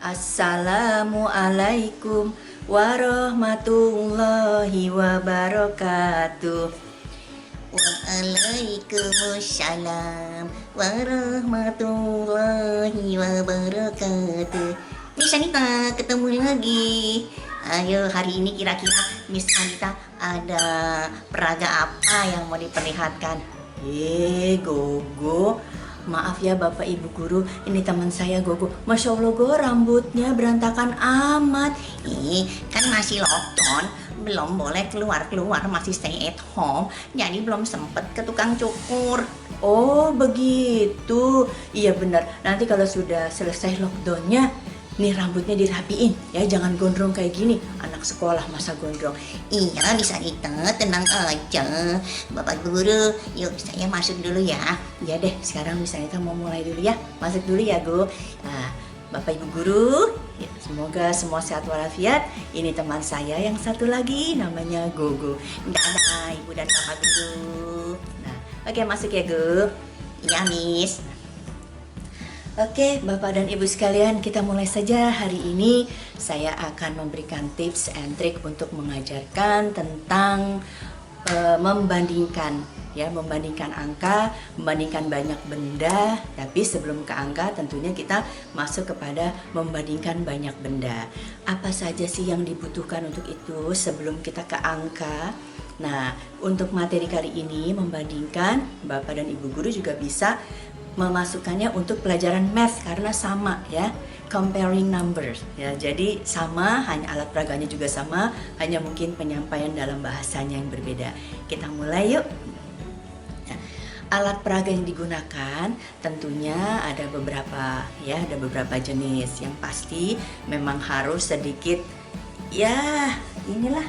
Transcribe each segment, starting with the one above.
Assalamualaikum warahmatullahi wabarakatuh. Waalaikumsalam warahmatullahi wabarakatuh. Miss Anita, ketemu lagi. Ayo, hari ini kira-kira Miss Anita ada peraga apa yang mau diperlihatkan? Gogo, maaf ya Bapak Ibu Guru, ini teman saya Gogo. Masya Allah Go, rambutnya berantakan amat. Kan masih lockdown, belum boleh keluar-keluar, masih stay at home, jadi belum sempet ke tukang cukur. Oh begitu, iya benar. Nanti kalau sudah selesai lockdownnya, nih rambutnya dirapiin ya, jangan gondrong kayak gini. Anak sekolah masa gondrong. Iya, bisa kita tenang aja. Bapak Guru, yuk saya masuk dulu ya. Ya deh, sekarang misalnya kita mau mulai dulu ya. Masuk dulu ya Go. Nah, Bapak Ibu Guru, ya, semoga semua sehat walafiat. Ini teman saya yang satu lagi namanya Gogo. Dadah Ibu dan Bapak Guru. Nah, oke masuk ya Go. Iya Miss. Oke, Bapak dan Ibu sekalian, kita mulai saja. Hari ini saya akan memberikan tips and trick untuk mengajarkan tentang membandingkan angka, membandingkan banyak benda. Tapi sebelum ke angka, tentunya kita masuk kepada membandingkan banyak benda. Apa saja sih yang dibutuhkan untuk itu sebelum kita ke angka? Nah, untuk materi kali ini membandingkan, Bapak dan Ibu Guru juga bisa memasukkannya untuk pelajaran math karena sama ya, comparing numbers ya. Jadi sama, hanya alat peraganya juga sama, hanya mungkin penyampaian dalam bahasanya yang berbeda. Kita mulai yuk. Nah, alat peraga yang digunakan tentunya ada beberapa ya, ada beberapa jenis. Yang pasti memang harus sedikit ya, inilah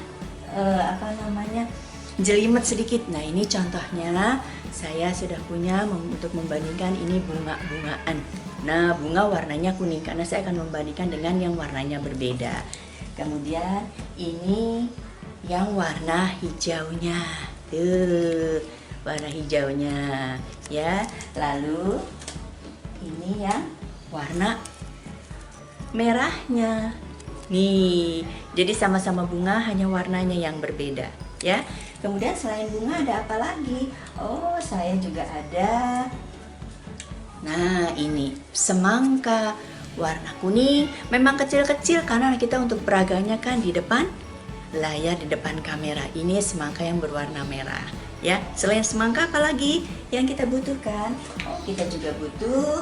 jelimet sedikit. Nah ini contohnya saya sudah punya untuk membandingkan ini bunga-bungaan. Nah bunga warnanya kuning karena saya akan membandingkan dengan yang warnanya berbeda. Kemudian ini yang warna hijaunya, tuh warna hijaunya ya. Lalu ini yang warna merahnya. Nih, jadi sama-sama bunga hanya warnanya yang berbeda ya. Kemudian selain bunga ada apa lagi? Oh, saya juga ada. Nah, ini semangka warna kuning. Memang kecil-kecil karena kita untuk peraganya kan di depan layar, di depan kamera. Ini semangka yang berwarna merah ya. Selain semangka apa lagi yang kita butuhkan? Oh, kita juga butuh.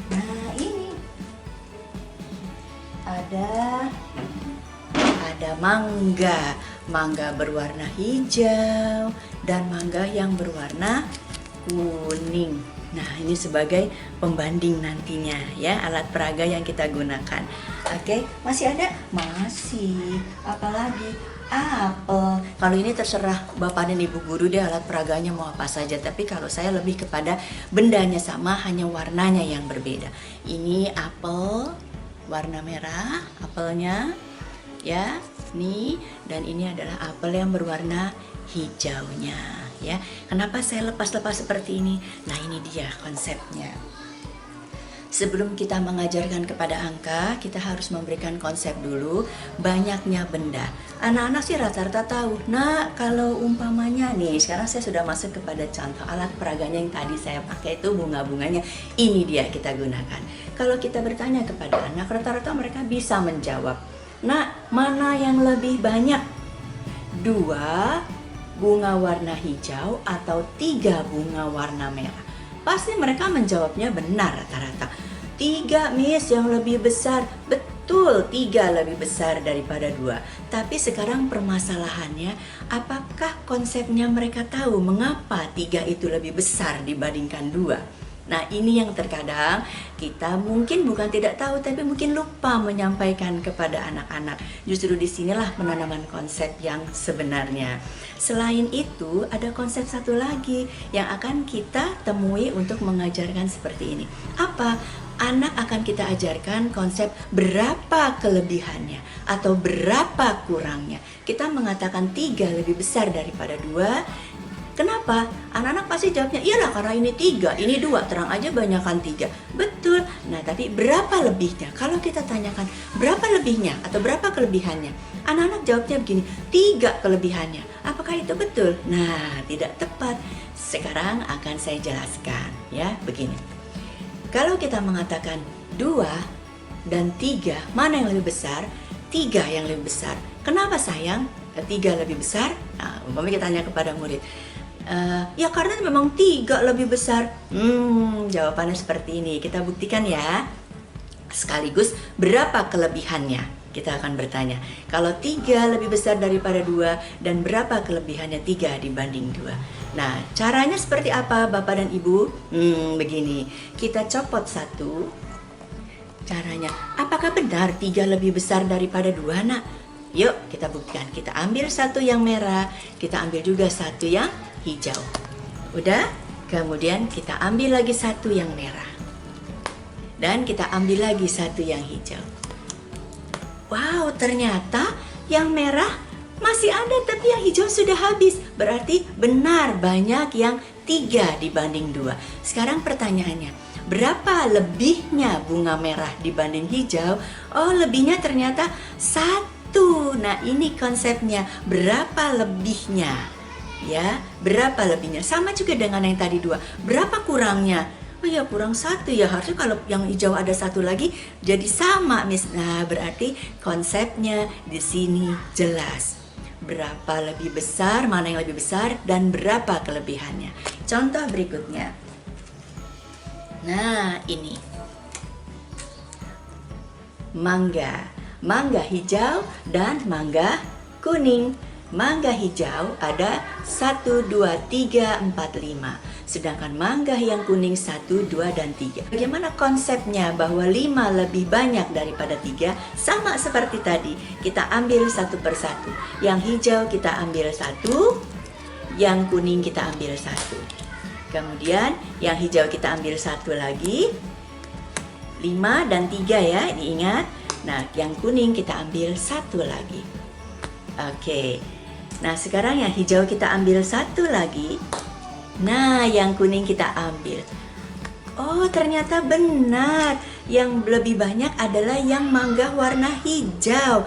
Nah, ini ada mangga berwarna hijau dan mangga yang berwarna kuning. Nah ini sebagai pembanding nantinya ya, alat peraga yang kita gunakan. Oke, masih ada? Masih. Apalagi? Apel. Kalau ini terserah Bapak dan Ibu Guru deh, alat peraganya mau apa saja. Tapi kalau saya lebih kepada bendanya sama, hanya warnanya yang berbeda. Ini apel warna merah, apelnya ya, nih, dan ini adalah apel yang berwarna hijaunya ya. Kenapa saya lepas-lepas seperti ini? Nah ini dia konsepnya. Sebelum kita mengajarkan kepada angka, kita harus memberikan konsep dulu banyaknya benda. Anak-anak sih rata-rata tahu. Nah kalau umpamanya nih, sekarang saya sudah masuk kepada contoh alat peraganya yang tadi saya pakai itu bunga-bunganya. Ini dia kita gunakan. Kalau kita bertanya kepada anak, rata-rata mereka bisa menjawab. Nah, mana yang lebih banyak? 2 bunga warna hijau atau 3 bunga warna merah? Pasti mereka menjawabnya benar rata-rata. 3 Miss yang lebih besar. Betul, 3 lebih besar daripada 2. Tapi sekarang permasalahannya, apakah konsepnya mereka tahu mengapa 3 itu lebih besar dibandingkan 2? Nah ini yang terkadang kita mungkin bukan tidak tahu, tapi mungkin lupa menyampaikan kepada anak-anak. Justru disinilah penanaman konsep yang sebenarnya. Selain itu ada konsep satu lagi yang akan kita temui untuk mengajarkan seperti ini. Apa? Anak akan kita ajarkan konsep berapa kelebihannya atau berapa kurangnya. Kita mengatakan 3 lebih besar daripada 2. Kenapa? Anak-anak pasti jawabnya, iyalah karena ini 3, ini 2, terang aja banyakan 3. Betul. Nah, tapi berapa lebihnya? Kalau kita tanyakan berapa lebihnya atau berapa kelebihannya, anak-anak jawabnya begini, 3 kelebihannya. Apakah itu betul? Nah, tidak tepat. Sekarang akan saya jelaskan ya, begini. Kalau kita mengatakan 2 dan 3, mana yang lebih besar? 3 yang lebih besar. Kenapa sayang? 3 lebih besar? Nah, umpamanya kita tanya kepada murid, ya karena memang 3 lebih besar. Jawabannya seperti ini. Kita buktikan ya. Sekaligus berapa kelebihannya? Kita akan bertanya. Kalau 3 lebih besar daripada 2 dan berapa kelebihannya 3 dibanding 2? Nah, caranya seperti apa Bapak dan Ibu? Begini. Kita copot 1. Caranya, apakah benar 3 lebih besar daripada 2, Nak? Yuk, kita buktikan. Kita ambil 1 yang merah, kita ambil juga 1 yang hijau. Udah? Kemudian kita ambil lagi 1 yang merah. Dan kita ambil lagi 1 yang hijau. Wow, ternyata yang merah masih ada, tapi yang hijau sudah habis. Berarti benar banyak yang 3 dibanding 2. Sekarang pertanyaannya, berapa lebihnya bunga merah dibanding hijau? Oh, lebihnya ternyata 1. Nah, ini konsepnya. Berapa lebihnya? Ya, berapa lebihnya? Sama juga dengan yang tadi 2. Berapa kurangnya? Oh ya, kurang 1 ya. Harusnya kalau yang hijau ada 1 lagi jadi sama, Miss. Nah, berarti konsepnya di sini jelas. Berapa lebih besar, mana yang lebih besar, dan berapa kelebihannya. Contoh berikutnya. Nah, ini. Mangga hijau dan mangga kuning. Mangga hijau ada 1, 2, 3, 4, 5. Sedangkan mangga yang kuning 1, 2, dan 3. Bagaimana konsepnya bahwa 5 lebih banyak daripada 3? Sama seperti tadi. Kita ambil satu persatu. Yang hijau kita ambil 1. Yang kuning kita ambil 1. Kemudian yang hijau kita ambil 1 lagi. 5 dan 3 ya, diingat. Nah, yang kuning kita ambil 1 lagi. Oke. Nah, sekarang yang hijau kita ambil 1 lagi. Nah, yang kuning kita ambil. Oh, ternyata benar. Yang lebih banyak adalah yang mangga warna hijau.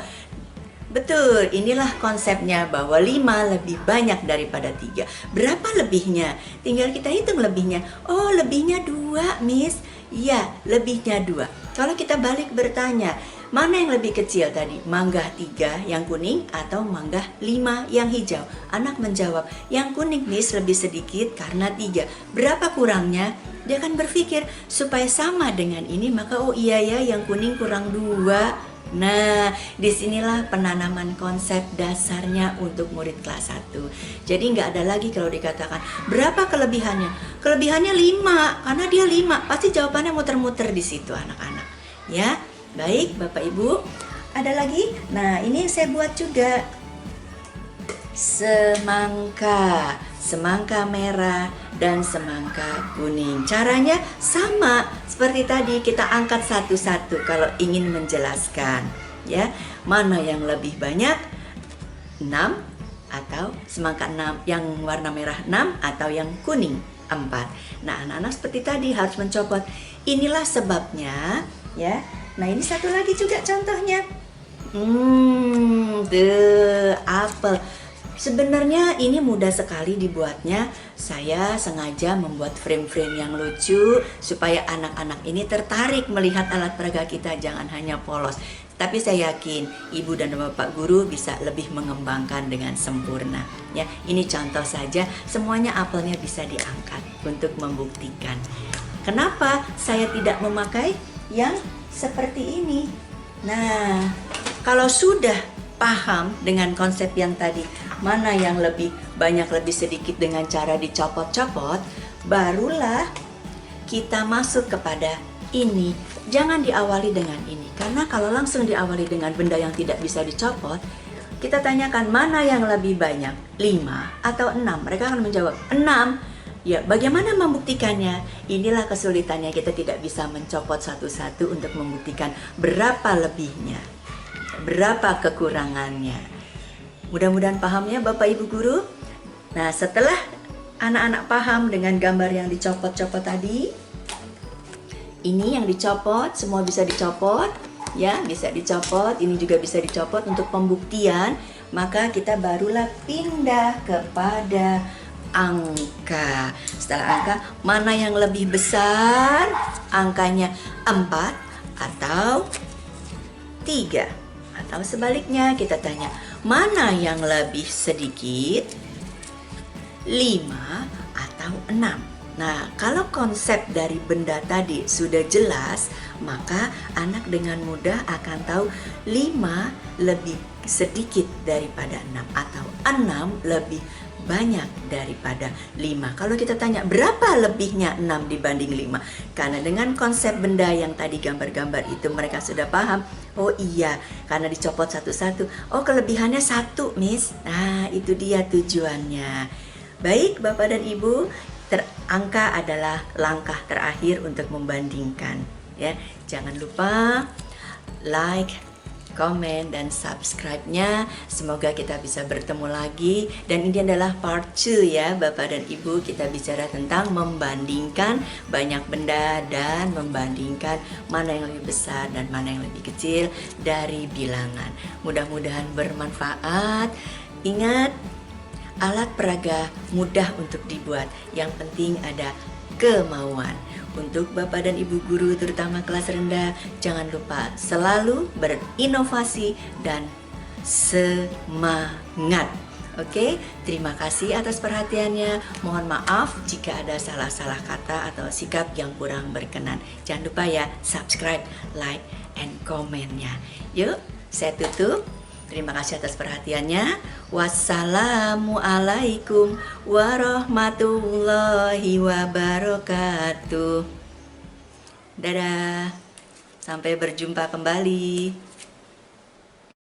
Betul, inilah konsepnya bahwa 5 lebih banyak daripada 3. Berapa lebihnya? Tinggal kita hitung lebihnya. Oh, lebihnya 2, Miss. Iya, lebihnya 2. Kalau kita balik bertanya, mana yang lebih kecil tadi? Mangga 3 yang kuning atau mangga 5 yang hijau? Anak menjawab, yang kuning, Miss, lebih sedikit karena 3. Berapa kurangnya? Dia akan berpikir, supaya sama dengan ini, maka oh iya ya, yang kuning kurang 2. Nah, disinilah penanaman konsep dasarnya untuk murid kelas 1. Jadi nggak ada lagi kalau dikatakan, berapa kelebihannya? Kelebihannya 5, karena dia 5. Pasti jawabannya muter-muter di situ anak-anak. Ya, baik Bapak Ibu. Ada lagi? Nah, ini saya buat juga. Semangka merah dan semangka kuning. Caranya sama seperti tadi, kita angkat satu-satu kalau ingin menjelaskan, ya. Mana yang lebih banyak? 6 atau semangka 6 yang warna merah 6 atau yang kuning 4. Nah, anak-anak seperti tadi harus mencopot. Inilah sebabnya, ya. Nah, ini satu lagi juga contohnya. Apel. Sebenarnya ini mudah sekali dibuatnya. Saya sengaja membuat frame-frame yang lucu supaya anak-anak ini tertarik melihat alat peraga kita, jangan hanya polos. Tapi saya yakin Ibu dan Bapak Guru bisa lebih mengembangkan dengan sempurna. Ya, ini contoh saja, semuanya apelnya bisa diangkat untuk membuktikan. Kenapa saya tidak memakai yang seperti ini? Nah, kalau sudah paham dengan konsep yang tadi, mana yang lebih banyak lebih sedikit dengan cara dicopot-copot, barulah kita masuk kepada ini. Jangan diawali dengan ini, karena kalau langsung diawali dengan benda yang tidak bisa dicopot, kita tanyakan mana yang lebih banyak, 5 atau 6. Mereka akan menjawab 6. Ya, bagaimana membuktikannya? Inilah kesulitannya, kita tidak bisa mencopot satu-satu untuk membuktikan berapa lebihnya, berapa kekurangannya. Mudah-mudahan paham ya Bapak Ibu Guru. Nah, setelah anak-anak paham dengan gambar yang dicopot-copot tadi? Ini yang dicopot, semua bisa dicopot, ya, bisa dicopot. Ini juga bisa dicopot untuk pembuktian. Maka kita barulah pindah kepada angka. Setelah angka, mana yang lebih besar? Angkanya 4 atau 3? Atau sebaliknya, kita tanya, mana yang lebih sedikit? 5 atau 6? Nah, kalau konsep dari benda tadi sudah jelas, maka anak dengan mudah akan tahu 5 lebih sedikit daripada 6 atau 6 lebih banyak daripada 5. Kalau kita tanya berapa lebihnya 6 dibanding 5? Karena dengan konsep benda yang tadi gambar-gambar itu mereka sudah paham. Oh iya, karena dicopot satu-satu. Oh, kelebihannya 1, Miss. Nah, itu dia tujuannya. Baik, Bapak dan Ibu, angka adalah langkah terakhir untuk membandingkan, ya. Jangan lupa like, komen, dan subscribe-nya. Semoga kita bisa bertemu lagi. Dan ini adalah part 2 ya, Bapak dan Ibu. Kita bicara tentang membandingkan banyak benda dan membandingkan mana yang lebih besar dan mana yang lebih kecil dari bilangan. Mudah-mudahan bermanfaat. Ingat, alat peraga mudah untuk dibuat. Yang penting ada kemauan. Untuk Bapak dan Ibu guru terutama kelas rendah, jangan lupa selalu berinovasi dan semangat. Oke, terima kasih atas perhatiannya. Mohon maaf jika ada salah-salah kata atau sikap yang kurang berkenan. Jangan lupa ya, subscribe, like, and komennya. Yuk, saya tutup. Terima kasih atas perhatiannya. Wassalamualaikum warahmatullahi wabarakatuh. Dadah. Sampai berjumpa kembali.